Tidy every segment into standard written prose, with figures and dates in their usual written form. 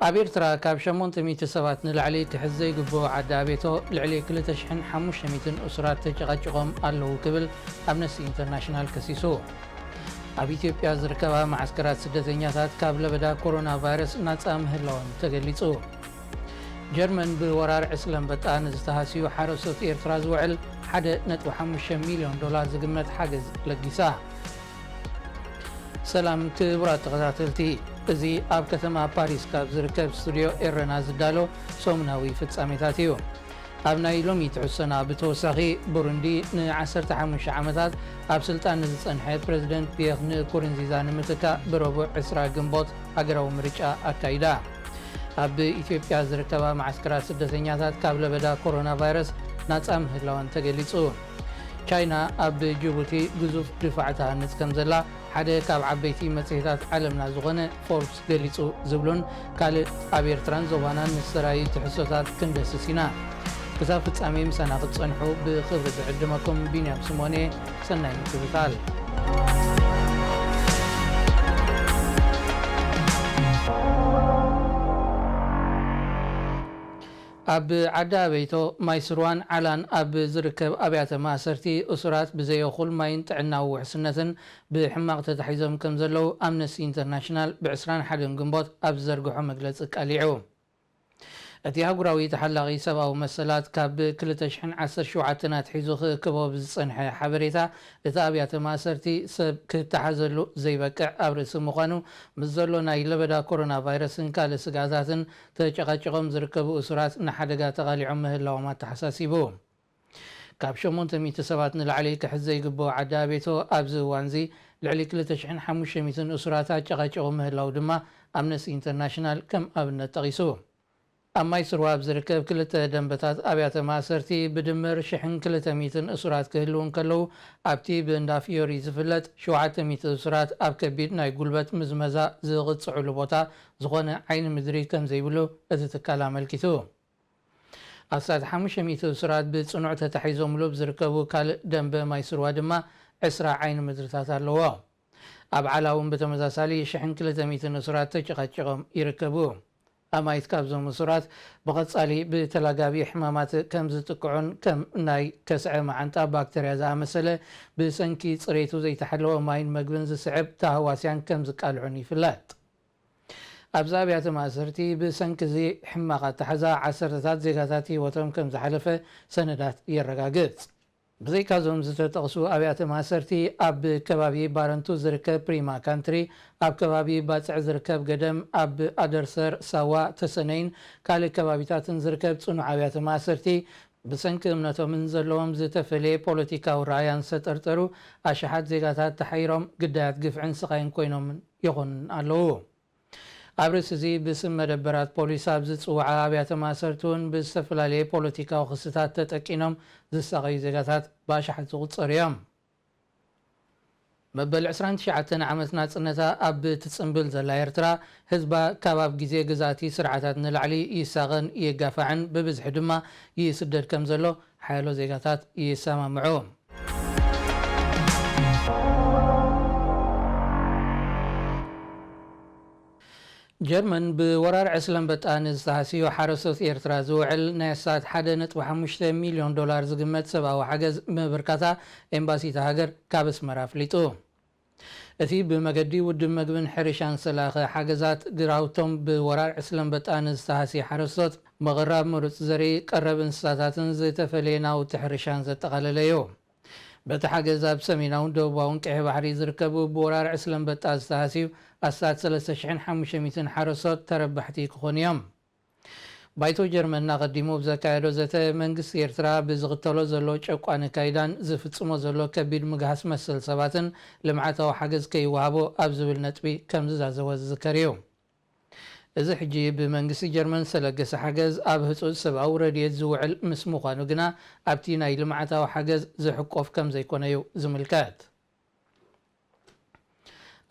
ኣብ ኤርትራ ካብ 800 ሰባት ንላዕሊ ክሕዝ ዘይግብኦ ዓዲ ኣቤቶ ልዕሊ 2500 እስራት ተጨቃጭቆም ኣለዉ ክብል ኣምነስቲ ኢንተርናሽናል ከሲሱ። ኣብ ኢትዮጵያ ዝርከባ ማዓስከራት ስደተኛታት ካብ ለበዳ ኮሮና ቫይረስ ናፃ ምህላዎም ተገሊጹ። ጀርመን ብወራር ዕስለ አንበጣ ንዝተሃስዩ ሓረስቶት ኤርትራ ዝውዕል $1.5 ሚልዮን ዝግመት ሓገዝ ለጊሳ። ሰላም ክቡራት ተኸታተልቲ፣ እዚ ኣብ ከተማ ፓሪስ ካብ ዝርከብ ስቱድዮ ኤረና ዝዳሎ ሰሙናዊ ፍጻሜታት እዩ። ኣብ ናይ ሎሚ ትሕሶና ብተወሳኺ ቡሩንዲ ን15 ዓመታት ኣብ ስልጣን ንዝጸንሐ ፕረዚደንት ፒየር ንኩሩንዚዛ ንምትካእ ብረቡዕ 20 ግንቦት ሃገራዊ ምርጫ ኣካይዳ። ኣብ ኢትዮጵያ ዝርከባ ማዓስከራት ስደተኛታት ካብ ለበዳ ኮሮና ቫይረስ ናፃ ምህላወን ተገሊጹ። ቻይና ኣብ ጅቡቲ ግዙፍ ድፋዕ ተሃንጽ ከም ዘላ ሓደ ካብ ዓበይቲ መጽሔታት ዓለምና ዝኾነ ፎርብስ ገሊጹ ዝብሉን ካልእ ኣብ ኤርትራን ዞባናን ንዝተራእዩ ትሕሶታት ክንደስስ ኢና። ክሳብ ፍጻሜ ምሳና ክትጸንሑ ብኽብሪ ዝዕድመኩም ቢንያም ስሞኔ። ሰናይ ምክትታል። ኣብ ዓዲ ኣበይቶ ማይ ስርዋን ዓላን ኣብ ዝርከብ ኣብያተ ማእሰርቲ እሱራት ብዘየኹል ማይን ጥዕናዊ ውሕስነትን ብሕማቕ ተታሒዞም ከም ዘለው ኣምነስቲ ኢንተርናሽናል ብ21 ግንቦት ኣብ ዝዘርግሖ መግለፂ ቃሊዑ። እቲ ሃገራዊ ተሓላቒ ሰብኣዊ መሰላት ካብ 2017 ኣትሒዙ ክእክቦ ብዝጸንሐ ሓበሬታ እቲ ኣብያተ ማእሰርቲ ሰብ ክተሓዘሉ ዘይበቅዕ ኣብ ርእሲ ምዃኑ ምስ ዘሎ ናይ ለበዳ ኮሮና ቫይረስን ካልእ ስጋታትን ተጨቃጭቆም ዝርከቡ እሱራት ንሓደጋ ተቓሊዖም ምህላዎም ተሓሳሲቡ። ካብ 800 ሰባት ንላዕሊ ክሕዝ ዘይግብኦ ዓዲ ኣቤቶ ኣብዚ እዋን እዚ ልዕሊ 2500 እሱራት ኣጨቃጭቆ ምህላው ድማ ኣምነስቲ ኢንተርናሽናል ከም ኣብነት ጠቒሱ። ኣብ ማይ ስርዋ ዝርከብ 2 ደንበታት ኣብያተ ማእሰርቲ ብድምር 1200 እሱራት ክህልውን ከለዉ ኣብቲ ብእንዳ ፊዮሪ ዝፍለጥ 700 እሱራት ኣብ ከቢድ ናይ ጉልበት ምዝመዛ ዝቕፅዕሉ ቦታ ዝኾነ ዓይኒ ምድሪ ከም ዘይብሉ እቲ ትካል ኣመልኪቱ። ኣብ 500 እሱራት ብጽኑዕ ተታሒዞምሉ ዝርከቡ ካልእ ደንበ ማይ ስርዋ ድማ 20 ዓይኒ ምድርታት ኣለዎ። ኣብ ዓላውን ብተመሳሳሊ 1200 እሱራት ተጨቃጭቆም ይርከቡ። ኣማይት ካብዞም እሱራት ብቐጻሊ ብተላጋቢ ሕማማት ከም ዝጥቅዑን ከም ናይ ከስዐ መዓንጣ ባክተርያ ዝኣመሰለ ብሰንኪ ጽሬቱ ዘይተሓለወ ማይን መግብን ዝስዕብ ተሃዋስያን ከም ዝቃልዑን ይፍለጥ። ኣብዚ ኣብያተ ማእሰርቲ ብሰንኪ እዚ ሕማቕ ኣተሓዛ ዓሰርተታት ዜጋታት ህይወቶም ከም ዝሓለፈ ሰነዳት የረጋግጽ። ብዘይካዞም ዝተጠቕሱ ኣብያተ ማእሰርቲ ኣብ ከባቢ ባረንቱ ዝርከብ ፕሪማ ካንትሪ፣ ኣብ ከባቢ ባፅዕ ዝርከብ ገደም፣ ኣብ ኣደርሰር፣ ሳዋ፣ ተሰነይን ካልእ ከባቢታትን ዝርከብ ጽኑዕ ኣብያተ ማእሰርቲ ብሰንኪ እምነቶምን ዘለዎም ዝተፈለየ ፖለቲካዊ ራእያን ዝተጠርጠሩ ኣሽሓት ዜጋታት ተሓይሮም ግዳያት ግፍዕን ስቃይን ኮይኖምን ይኹንን ኣለዉ። ኣብ ርእሲ እዚ ብስም መደበራት ፖሊስ ኣብ ዝፅዋዓ ኣብያተ ማእሰርቲ እውን ብዝተፈላለየ ፖለቲካዊ ክስታት ተጠቂኖም ዝሰቀዩ ዜጋታት ብኣሽሓት ዝቑፀሩ እዮም። መበል 29 ዓመት ናጽነታ ኣብ ትጽንብል ዘላ ኤርትራ ህዝባ ካብ ኣብ ግዜ ግዛእቲ ስርዓታት ንላዕሊ ይሳቐን ይጋፋዕን ብብዝሒ ድማ ይስደድ ከም ዘሎ ሓያሎ ዜጋታት ይሰማምዑ። ጀርመን ብወራር ዕስለ አንበጣ ንዝተሃስዩ ሓረስቶት ኤርትራ ዝውዕል ናይ ኣስታት $1.5 ሚልዮን ዝግመት ሰብኣዊ ሓገዝ ምብርካታ ኤምባሲቲ ሃገር ካብ ኣስመራ ኣፍሊጡ። እቲ ብመገዲ ውድብ መግብን ሕርሻን ዝተላኸ ሓገዛት ግራውቶም ብወራር ዕስለ አንበጣ ንዝተሃስዩ ሓረስቶት ምቕራብ ምሩፅ ዘርኢ ቀረብ እንስሳታትን ዝተፈለየ ናውቲ ሕርሻን ዘጠቓለለ እዩ። በቲ ሓገዝ ኣብ ሰሜናውን ደቡባውን ቀይሕ ባሕሪ ዝርከቡ ብወራር ዕስለ አንበጣ ዝተሃስዩ ኣስታት 3500 ሓረስቶት ተረባሕቲ ክኾኑ እዮም። ባይቶ ጀርመን ኣቐዲሙ ብዘካየዶ ዘተ መንግስቲ ኤርትራ ብዝኽተሎ ዘሎ ጨቋኒ ካይዳን ዝፍጽሞ ዘሎ ከቢድ ምግሃስ መሰል ሰባትን ልምዓታዊ ሓገዝ ከይወሃቦ ኣብ ዝብል ነጥቢ ከም ዝዛዘቦ ዝዝከር እዩ። እዚ ሕጂ ብመንግስቲ ጀርመን ዝተለገሰ ሓገዝ ኣብ ህፁፅ ሰብኣዊ ረድኤት ዝውዕል ምስ ምዃኑ ግና ኣብቲ ናይ ልምዓታዊ ሓገዝ ዝሕቆፍ ከም ዘይኮነ እዩ ዝምልከት።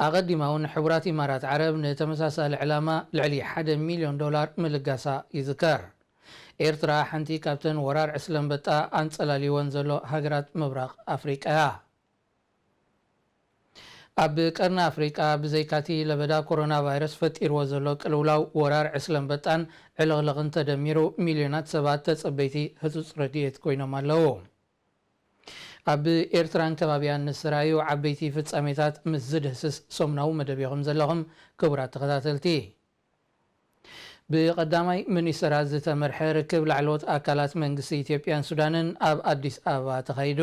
ኣቐዲማ እውን ሕቡራት ኢማራት ዓረብ ንተመሳሳሊ ዕላማ ልዕሊ $1 ሚልዮን ምልጋሳ ይዝከር። ኤርትራ ሓንቲ ካብተን ወራር ዕስለ አንበጣ ኣንጸላሊወን ዘሎ ሃገራት ምብራቕ ኣፍሪቃ እያ። ኣብ ቀርኒ ኣፍሪቃ ብዘይካቲ ለበዳ ኮሮና ቫይረስ ፈጢርዎ ዘሎ ቅልውላው ወራር ዕስለን በጣን ዕልቕልቕን ተደሚሩ ሚልዮናት ሰባት ተጸበይቲ ህጹጽ ረድኤት ኮይኖም ኣለዉ። ኣብ ኤርትራን ከባቢያን ንስራዩ ዓበይቲ ፍጻሜታት ምስ ዝድህስስ ሶምናዊ መደብ ኢኹም ዘለኹም ክቡራት ተኸታተልቲ። ብቀዳማይ ሚኒስትራት ዝተመርሐ ርክብ ላዕለዎት ኣካላት መንግስቲ ኢትዮጵያን ሱዳንን ኣብ ኣዲስ ኣበባ ተኻይዱ።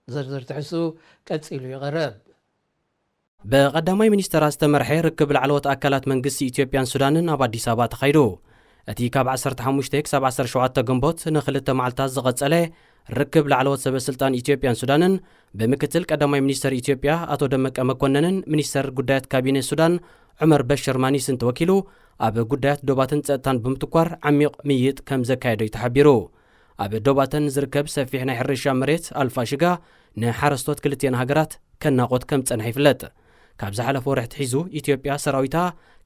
ዝርዝር ትሕሱ ቀጺሉ ይቐርብ። በቀዳማይ ሚኒስትራት ዝተመርሐ ርክብ ላዕለዎት ኣካላት መንግስቲ ኢትዮጵያን ሱዳንን ኣብ ኣዲስ ኣበባ ተኻይዱ። እቲ ካብ 15 ክሳብ 17 ግንቦት ንኽልተ መዓልታት ዝቐጸለ ርክብ ላዕለዎት ሰበስልጣን ኢትዮጵያን ሱዳንን ብምክትል ቀዳማይ ሚኒስትር ኢትዮጵያ ኣቶ ደመቀ መኮነንን ሚኒስትር ጉዳያት ካቢኔ ሱዳን ዑመር በሽር ማኒስን ተወኪሉ ኣብ ጉዳያት ዶባትን ጸጥታን ብምትኳር ዓሚቕ ምይይጥ ከም ዘካየዶ ተሓቢሩ። ኣብ ዶባተን ዝርከብ ሰፊሕ ናይ ሕርሻ መሬት ኣልፋሽጋ ንሓረስቶት ክልቲአን ሃገራት ከናቆት ከም ጸንሐ ይፍለጥ። ካብ ዝሓለፈ ወርሒ ሒዙ ኢትዮጵያ ሰራዊታ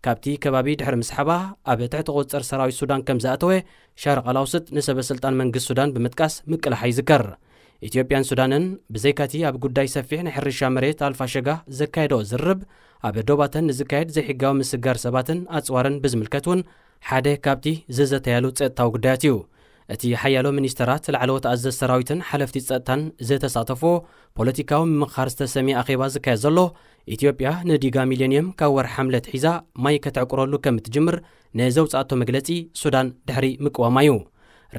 ካብቲ ከባቢ ድሕሪ ምስሓባ ኣብ ትሕቲ ቁፅር ሰራዊት ሱዳን ከም ዝኣተወ ሻርቕ ኣላውስጥ ንሰበስልጣን መንግስቲ ሱዳን ብምጥቃስ ምቅላሕ ይዝከር። ኢትዮጵያን ሱዳንን ብዘይካቲ ኣብ ጉዳይ ሰፊሕ ናይ ሕርሻ መሬት ኣልፋሸጋ ዘካየዶ ዝርብ ኣብ ዶባተን ንዝካየድ ዘይሕጋዊ ምስጋር ሰባትን ኣጽዋርን ብዝምልከት እውን ሓደ ካብቲ ዝዘተያሉ ጸጥታዊ ጉዳያት እዩ። እቲ ሓያሎ ሚኒስትራት ላዕለዎት ኣዘዝ ሰራዊትን ሓለፍቲ ጸጥታን ዝተሳተፎ ፖለቲካዊ ምምኻር ዝተሰሚየ ኣኼባ ዝካየድ ዘሎ ኢትዮጵያ ንዲጋ ሚሌንየም ካብ ወርሒ ሓምለት ሒዛ ማይ ከተዕቁረሉ ከም እትጅምር ንዘውፃእቶ መግለጺ ሱዳን ድሕሪ ምቅዋማ እዩ።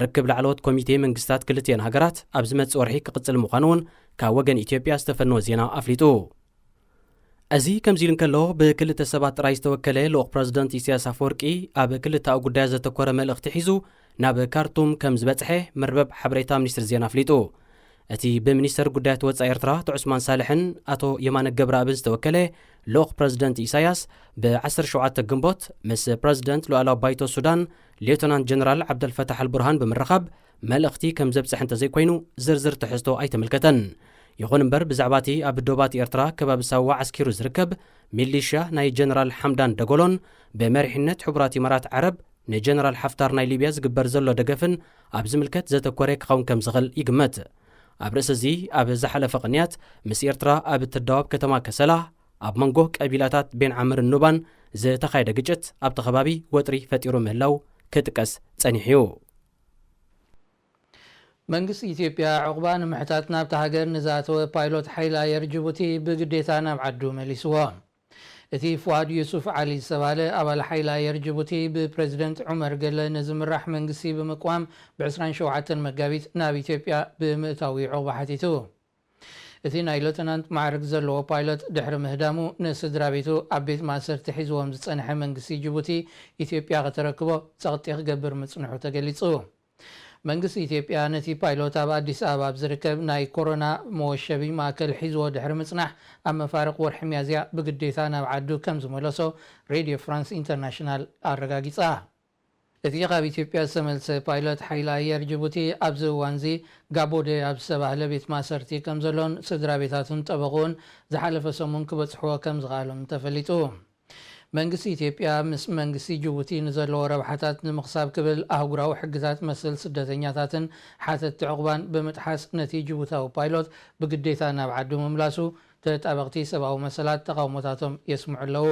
ርክብ ላዕለዎት ኮሚቴ መንግስታት ክልቲአን ሃገራት ኣብ ዝመጽእ ወርሒ ክቕጽል ምዃኑ እውን ካብ ወገን ኢትዮጵያ ዝተፈነወ ዜና ኣፍሊጡ። እዚ ከምዚ ኢሉ እንከሎ ብክልተ ሰባት ጥራይ ዝተወከለ ልኡኽ ፕረዚደንት ኢሳያስ ኣፈወርቂ ኣብ ክልታዊ ጉዳያት ዘተኮረ መልእኽቲ ሒዙ ናብ ካርቱም ከም ዝበጽሐ መርበብ ሓበሬታ ሚኒስትር ዜና ኣፍሊጡ። እቲ ብሚኒስትር ጉዳያት ወጻኢ ኤርትራ ዑስማን ሳልሕን ኣቶ የማነ ገብረአብን ዝተወከለ ልኡኽ ፕረዚደንት ኢሳያስ ብ17 ግንቦት ምስ ፕረዚደንት ሉኣላዊ ባይቶ ሱዳን ሌውተናንት ጀነራል ዓብደልፈታሕ አልቡርሃን ብምርኻብ መልእኽቲ ከም ዘብጽሕ እንተዘይኮይኑ ዝርዝር ትሕዝቶ ኣይተመልከተን። ይኹን እምበር ብዛዕባ እቲ ኣብ ዶባት ኤርትራ ከባቢ ሳዋ ዓስኪሩ ዝርከብ ሚሊሽያ ናይ ጀነራል ሓምዳን ደጎሎን ብመሪሕነት ሕቡራት ኢማራት ዓረብ ንጀነራል ሓፍታር ናይ ሊብያ ዝግበር ዘሎ ደገፍን ኣብ ዝምልከት ዘተኮረ ክኸውን ከም ዝኽእል ይግመት። ኣብ ርእሲ እዚ ኣብ ዝሓለፈ ቅንያት ምስ ኤርትራ ኣብ እትዳወብ ከተማ ከሰላ ኣብ መንጎ ቀቢላታት ቤን ዓምርን ኑባን ዝተኻየደ ግጭት ኣብቲ ከባቢ ወጥሪ ፈጢሩ ምህላው ክጥቀስ ጸኒሑ እዩ። መንግስቲ ኢትዮጵያ ዕቑባ ንምሕታት ናብቲ ሃገር ንዝኣተወ ፓይሎት ሓይሊ ኣየር ጅቡቲ ብግዴታ ናብ ዓዱ መሊስዎ። እቲ ፍዋድ ዩሱፍ ዓሊ ዝተባህለ ኣባል ሓይሊ ኣየር ጅቡቲ ብፕሬዚደንት ዑመር ገለ ንዝምራሕ መንግስቲ ብምቅዋም ብ27 መጋቢት ናብ ኢትዮጵያ ብምእታዊ ዕቑባ ሓቲቱ። እቲ ናይ ሌተናንት ማዕርግ ዘለዎ ፓይሎት ድሕሪ ምህዳሙ ንስድራ ቤቱ ኣብ ቤት ማእሰርቲ ሒዝዎም ዝጸንሐ መንግስቲ ጅቡቲ ኢትዮጵያ ከተረክቦ ጸቕጢ ክገብር ምጽንሑ ተገሊጹ። መንግስቲ ኢትዮጵያ ነቲ ፓይሎት ኣብ ኣዲስ ኣበባ ዝርከብ ናይ ኮሮና መወሸቢ ማእከል ሒዝዎ ድሕሪ ምጽናሕ ኣብ መፋርቕ ወርሒ ሚያዝያ ብግዴታ ናብ ዓዱ ከም ዝመለሶ ሬድዮ ፍራንስ ኢንተርናሽናል ኣረጋጊጻ። እቲ ካብ ኢትዮጵያ ዝተመልሰ ፓይሎት ሓይሊ ኣየር ጅቡቲ ኣብዚ እዋን እዚ ጋቦዴ ኣብ ዝተባህለ ቤት ማእሰርቲ ከም ዘሎን ስድራ ቤታቱን ጠበቑን ዝሓለፈ ሰሙን ክበጽሕዎ ከም ዝኽኣሎም ተፈሊጡ። መንግስቲ ኢትዮጵያ ምስ መንግስቲ ጅቡቲ ንዘለዎ ረብሓታት ንምኽሳብ ክብል ኣህጉራዊ ሕግታት መሰል ስደተኛታትን ሓተቲ ዕቑባን ብምጥሓስ ነቲ ጅቡታዊ ፓይሎት ብግዴታ ናብ ዓዱ ምምላሱ ተጣበቕቲ ሰብኣዊ መሰላት ተቃውሞታቶም የስምዑ ኣለዉ።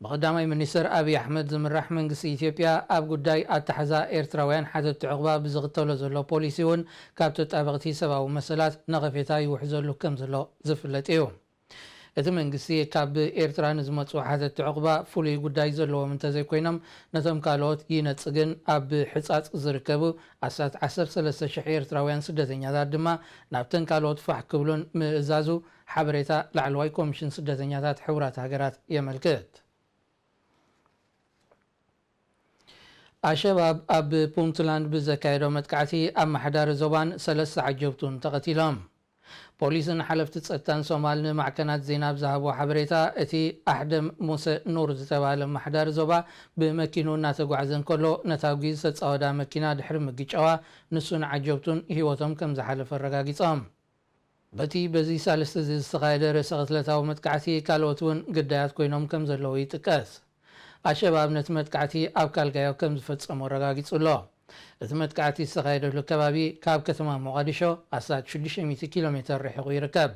ብቀዳማይ ሚኒስትር ኣብይ ኣሕመድ ዝምራሕ መንግስቲ ኢትዮጵያ ኣብ ጉዳይ ኣተሓዛ ኤርትራውያን ሓተቲ ዕቑባ ብዝኽተሎ ዘሎ ፖሊሲ እውን ካብ ተጣበቕቲ ሰብኣዊ መሰላት ነቐፌታ ይውሕዘሉ ከም ዘሎ ዝፍለጥ እዩ። እቲ መንግስቲ ካብ ኤርትራ ንዝመፁ ሓተቲ ዕቑባ ፍሉይ ጉዳይ ዘለዎም እንተዘይኮይኖም ነቶም ካልኦት ይነጽግን ኣብ ሕጻጽ ዝርከቡ 13,000 ኤርትራውያን ስደተኛታት ድማ ናብተን ካልኦት ፋሕ ክብሉን ምእዛዙ ሓበሬታ ላዕለዋይ ኮሚሽን ስደተኛታት ሕቡራት ሃገራት የመልክት። ኣሸባብ ኣብ ፑንትላንድ ብዘካየዶ መጥቃዕቲ ኣብ ማሕዳር ዞባን 3 ዓጀብቱን ተቐቲሎም። ፖሊስን ሓለፍቲ ጸጥታን ሶማል ንማዕከናት ዜና ብዝሃቦ ሓበሬታ እቲ ኣሕደም ሙሴ ኑር ዝተባህለ ማሕዳር ዞባ ብመኪኑ እናተጓዓዘ እንከሎ ነታ ጒዝ ዝተፃወዳ መኪና ድሕሪ ምግጫዋ ንሱን ዓጀብቱን ሂወቶም ከም ዝሓለፈ ኣረጋጊፆም። በቲ በዚ ሳልስቲ ዝተኻየደ ርእሰ ቅትለታዊ መጥቃዕቲ ካልኦት እውን ግዳያት ኮይኖም ከም ዘለዉ ይጥቀስ። ኣሸባብ ነቲ መጥቃዕቲ ኣብ ካልጋዮ ከም ዝፈጸሞ ኣረጋጊጹ ኣሎ። እቲ መጥቃዕቲ ዝተኻየደሉ ከባቢ ካብ ከተማ ሞቃዲሾ ኣሳት 600 ኪሎ ሜትር ርሒቑ ይርከብ።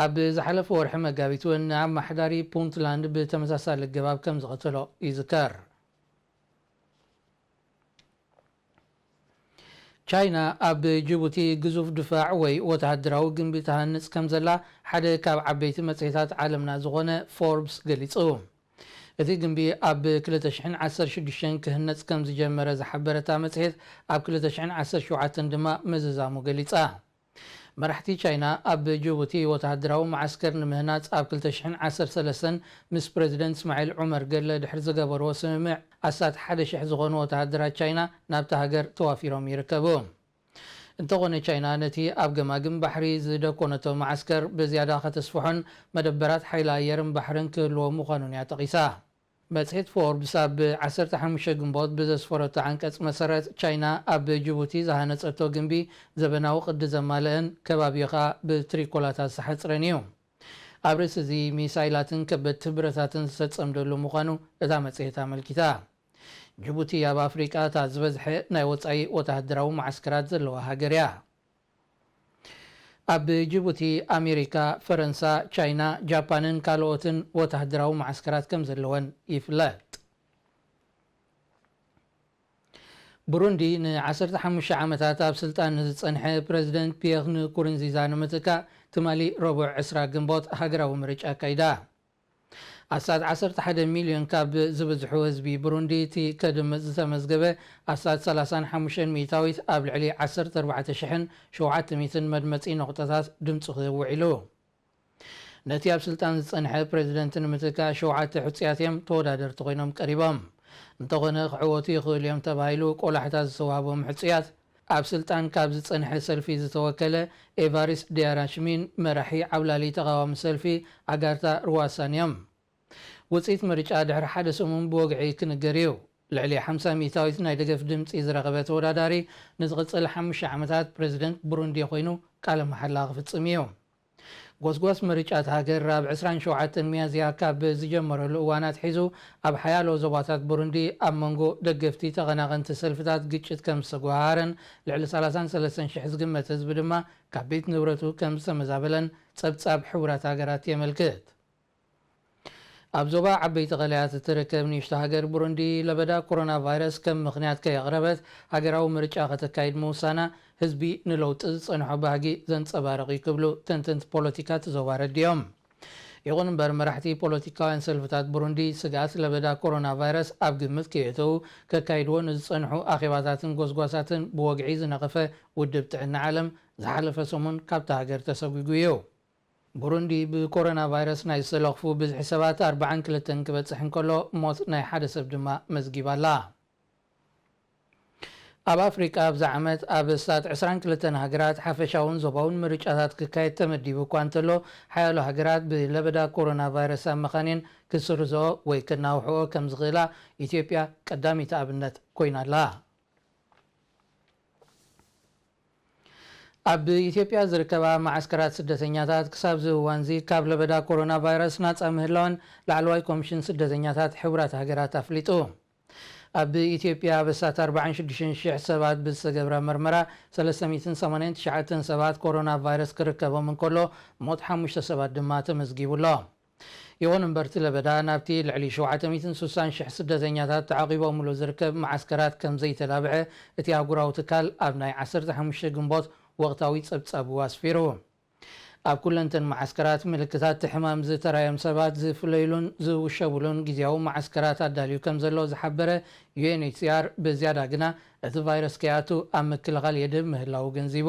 ኣብ ዝሓለፈ ወርሒ መጋቢት እውን ኣማሓዳሪ ፑንትላንድ ብተመሳሳሊ ገባብ ከም ዝቐተሎ ይዝከር። ቻይና ኣብ ጅቡቲ ግዙፍ ድፋዕ ወይ ወተሃደራዊ ግንቢ ተሃንጽ ከም ዘላ ሓደ ካብ ዓበይቲ መጽሔታት ዓለምና ዝኾነ ፎርብስ ገሊጹ። እቲ ግንቢ ኣብ 2016 ክህነጽ ከም ዝጀመረ ዝሓበረታ መጽሔት ኣብ 2017 ድማ ምዝዛሙ ገሊጻ። መራሕቲ ቻይና ኣብ ጅቡቲ ወተሃደራዊ ማዓስከር ንምህናጽ ኣብ 2013 ምስ ፕሬዚደንት እስማዒል ዑመር ገለ ድሕሪ ዝገበርዎ ስምምዕ ኣሳት 1,000 ዝኾኑ ወተሃደራት ቻይና ናብቲ ሃገር ተዋፊሮም ይርከቡ። እንተኾነ ቻይና ነቲ ኣብ ገማግም ባሕሪ ዝደኮነቶ ማዓስከር ብዝያዳ ከተስፍሖን መደበራት ሓይሊ ኣየርን ባሕርን ክህልዎ ምዃኑን እያ ጠቒሳ። መጽሔት ፎርብስ ኣብ 15 ግንቦት ብዘስፈረቶ ዓንቀጽ መሰረት ቻይና ኣብ ጅቡቲ ዝሃነጸቶ ግንቢ ዘበናዊ ቅዲ ዘማልአን ከባቢኻ ብትሪኮላታት ዝሓፅረን እዩ። ኣብ ርእሲ እዚ ሚሳይላትን ከበድቲ ብረታትን ዝተጸምደሉ ምዃኑ እታ መጽሔት ኣመልኪታ። ጅቡቲ ኣብ ኣፍሪቃ እታ ዝበዝሐ ናይ ወጻኢ ወተሃደራዊ ማዓስከራት ዘለዋ ሃገር እያ። ኣብ ጅቡቲ ኣሜሪካ፣ ፈረንሳ፣ ቻይና፣ ጃፓንን ካልኦትን ወተሃደራዊ ማዓስከራት ከም ዘለወን ይፍለጥ። ቡሩንዲ ን15 ዓመታት ኣብ ስልጣን ዝጸንሐ ፕሬዚደንት ፒየር ንኩሩንዚዛ ንምትካእ ትማሊ ረቡዕ 20 ግንቦት ሃገራዊ ምርጫ ኣካይዳ። ኣሳት 11 ሚልዮን ካብ ዝበዝሑ ህዝቢ ቡሩንዲ እቲ ከድምፅ ዝተመዝገበ ኣሳት 35 ሚእታዊት ኣብ ልዕሊ 14,700 መድመፂ ነቑጣታት ድምፂ ክህብ ውዒሉ። ነቲ ኣብ ስልጣን ዝጸንሐ ፕሬዚደንት ንምትካእ 7 ሕፁያት እዮም ተወዳደርቲ ኮይኖም ቀሪቦም። እንተኾነ ክዕወቱ ይኽእሉ እዮም ተባሂሉ ቆላሕታት ዝተዋህቦም ሕፁያት ኣብ ስልጣን ካብ ዝጸንሐ ሰልፊ ዝተወከለ ኤቫሪስ ዲያራሽሚን መራሒ ዓብላሊ ተቃዋሚ ሰልፊ ኣጋርታ ሩዋሳን እዮም። ውፅኢት ምርጫ ድሕሪ ሓደ ሰሙን ብወግዒ ክንገር እዩ። ልዕሊ 50 ሚእታዊት ናይ ደገፍ ድምፂ ዝረኸበ ተወዳዳሪ ንዝቕፅል 5 ዓመታት ፕሬዚደንት ቡሩንዲ ኮይኑ ቃለ መሓላ ክፍጽም እዩ። ጎስጓስ ምርጫት ሃገር ኣብ 27 ሚያዝያ ካብ ዝጀመረሉ እዋናት ሒዙ ኣብ ሓያሎ ዞባታት ቡሩንዲ ኣብ መንጎ ደገፍቲ ተቐናቐንቲ ሰልፍታት ግጭት ከም ዝተጓሃረን ልዕሊ 33,000 ዝግመት ህዝቢ ድማ ካብ ቤት ንብረቱ ከም ዝተመዛበለን ጸብጻብ ሕቡራት ሃገራት የመልክት። ኣብ ዞባ ዓበይቲ ቀለያት እትርከብ ንእሽቶ ሃገር ቡሩንዲ ለበዳ ኮሮና ቫይረስ ከም ምኽንያት ከየቕረበት ሃገራዊ ምርጫ ከተካይድ ምውሳና ህዝቢ ንለውጢ ዝጸንሖ ባህጊ ዘንጸባርቕ ክብሉ ተንተንቲ ፖለቲካ ዞባ ረድዮም። ይኹን እምበር መራሕቲ ፖለቲካውያን ሰልፍታት ቡሩንዲ ስጋት ለበዳ ኮሮና ቫይረስ ኣብ ግምት ከየእተው ከካይድዎ ንዝጸንሑ ኣኼባታትን ጎስጓሳትን ብወግዒ ዝነቐፈ ውድብ ጥዕና ዓለም ዝሓለፈ ሰሙን ካብቲ ሃገር ተሰጉጉ እዩ። ቡሩንዲ ብኮሮና ቫይረስ ናይ ዝተለኽፉ ብዝሒ ሰባት 42 ክበጽሕ እንከሎ ሞት ናይ ሓደ ሰብ ድማ መዝጊባላ። ኣብ ኣፍሪቃ ኣብዛ ዓመት ኣብ እሳት 22 ሃገራት ሓፈሻውን ዞባውን ምርጫታት ክካየድ ተመዲቡ እኳ እንተሎ ሓያሎ ሃገራት ብለበዳ ኮሮና ቫይረስ ኣብ መኻኔን ክስርዝኦ ወይ ከናውሕኦ ከም ዝኽእላ ኢትዮጵያ ቀዳሚቲ ኣብነት ኮይናላ። ኣብ ኢትዮጵያ ዝርከባ ማዓስከራት ስደተኛታት ክሳብ ዝህዋንዚ ካብ ለበዳ ኮሮና ቫይረስ ናፃ ምህላውን ላዕለዋይ ኮሚሽን ስደተኛታት ሕቡራት ሃገራት ኣፍሊጡ። ኣብ ኢትዮጵያ ኣብ እሳት 46,000 ሰባት ብዝተገብረ መርመራ 389 ሰባት ኮሮና ቫይረስ ክርከቦም እንከሎ ሞት 5 ሰባት ድማ ተመዝጊቡሎ። ይኹን እምበር እቲ ለበዳ ናብቲ ልዕሊ 760,000 ስደተኛታት ተዓቂቦምሉ ዝርከብ ማዓስከራት ከም ዘይተላብዐ እቲ ኣህጉራዊ ትካል ኣብ ናይ 15 ግንቦት ወቕታዊ ጸብጻቡ ኣስፊሩ። ኣብ ኩለንተን ማዓስከራት ምልክታት ሕማም ዝተራዮም ሰባት ዝፍለይሉን ዝውሸብሉን ጊዜያዊ ማዓስከራት ኣዳልዩ ከም ዘሎ ዝሓበረ ዩኤንኤችሲአር ብዝያዳ ግና እቲ ቫይረስ ከይኣቱ ኣብ ምክልኻል የድብ ምህላው ገንዚቡ።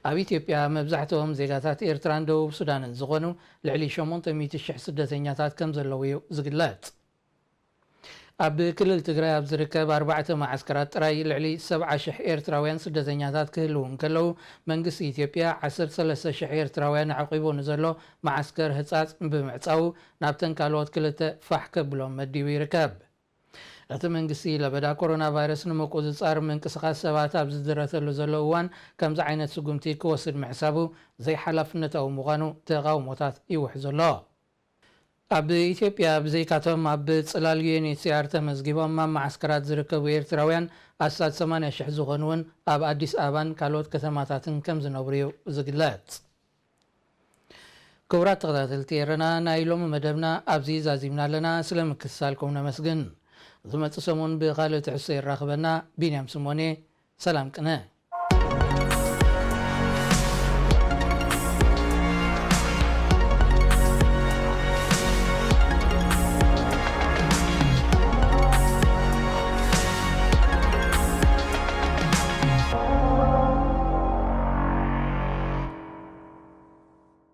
ኣብ ኢትዮጵያ መብዛሕትኦም ዜጋታት ኤርትራን ደቡብ ሱዳንን ዝኾኑ ልዕሊ 800,000 ስደተኛታት ከም ዘለዉ እዩ ዝግለጽ። ኣብ ክልል ትግራይ ኣብ ዝርከብ 4 ማዓስከራት ጥራይ ልዕሊ 70,000 ኤርትራውያን ስደተኛታት ክህልው እንከለዉ መንግስቲ ኢትዮጵያ 13,000 ኤርትራውያን ዓቂቡ ንዘሎ ማዓስከር ህጻጽ ብምዕጻው ናብተን ካልኦት ክልተ ፋሕ ከብሎም መዲቡ ይርከብ። እቲ መንግስቲ ለበዳ ኮሮና ቫይረስ ንምቁፅጻር ምንቅስቓስ ሰባት ኣብ ዝድረተሉ ዘሎ እዋን ከምዚ ዓይነት ስጉምቲ ክወስድ ምሕሳቡ ዘይሓላፍነታዊ ምዃኑ ተቃውሞታት ይውሕዝ ኣሎ። ኣብ ኢትዮጵያ ብዘይካቶም ኣብ ጽላል ዩኤንኤችሲአር ተመዝጊቦም ኣብ ማዓስከራት ዝርከቡ ኤርትራውያን ኣሳት 80,000 ዝኾኑ እውን ኣብ ኣዲስ ኣበባን ካልኦት ከተማታትን ከም ዝነብሩ እዩ ዝግለጽ። ክቡራት ተኸታተልቲ ኤረና ናይ ሎሚ መደብና ኣብዚ ዛዚምና ኣለና። ስለምክትሳልኩም ነመስግን። ዝመጽእ ሰሙን ብኻልእ ትሕዝቶ ይራኸበና። ቢንያም ስሞኔ ሰላም ቅነ